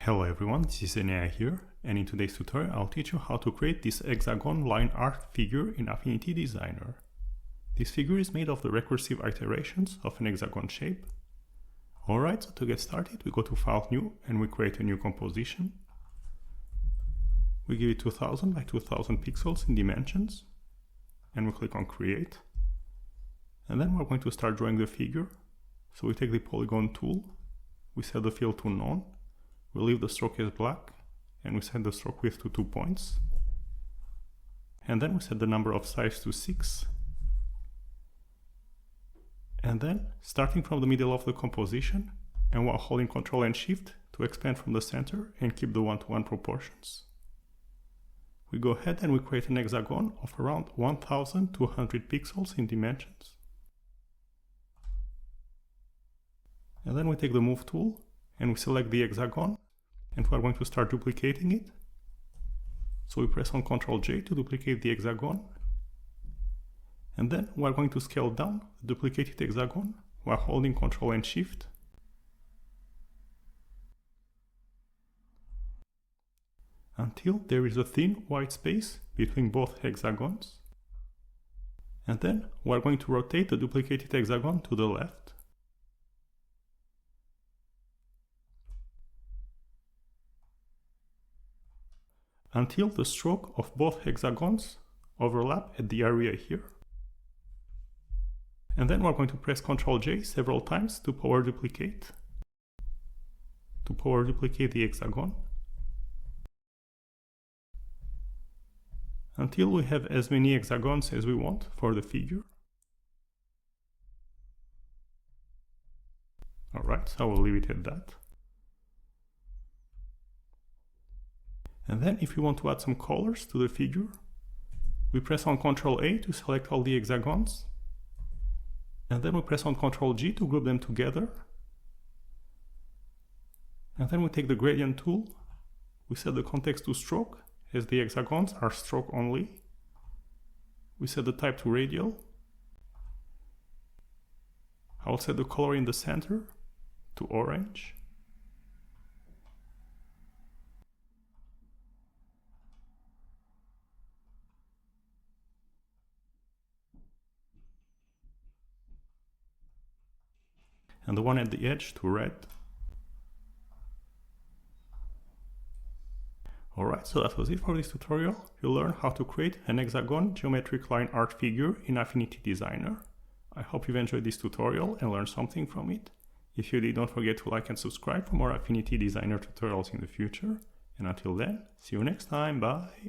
Hello everyone, this is Enea here, and in today's tutorial I'll teach you how to create this hexagon line art figure in Affinity Designer. This figure is made of the recursive iterations of an hexagon shape. Alright, so to get started we go to File New and we create a new composition. We give it 2000 by 2000 pixels in dimensions and we click on Create. And then we're going to start drawing the figure. So we take the polygon tool, we set the fill to none. We leave the stroke as black and we set the stroke width to 2 points. And then we set the number of sides to 6. And then, starting from the middle of the composition and while holding Ctrl and Shift to expand from the center and keep the 1:1 proportions, we go ahead and we create an hexagon of around 1200 pixels in dimensions. And then we take the Move tool and we select the hexagon and we are going to start duplicating it. So we press on Ctrl J to duplicate the hexagon. And then we are going to scale down the duplicated hexagon while holding Ctrl and Shift. Until there is a thin white space between both hexagons. And then we are going to rotate the duplicated hexagon to the left. Until the stroke of both hexagons overlap at the area here. And then we're going to press Ctrl J several times to power duplicate the hexagon. Until we have as many hexagons as we want for the figure. Alright, so I will leave it at that. And then if you want to add some colors to the figure, we press on Ctrl A to select all the hexagons. And then we press on Ctrl G to group them together. And then we take the gradient tool, we set the context to stroke, as the hexagons are stroke only. We set the type to radial. I'll set the color in the center to orange. And the one at the edge to red. Alright, so that was it for this tutorial. You'll learn how to create an hexagon geometric line art figure in Affinity Designer. I hope you've enjoyed this tutorial and learned something from it. If you did, don't forget to like and subscribe for more Affinity Designer tutorials in the future. And until then, see you next time, bye!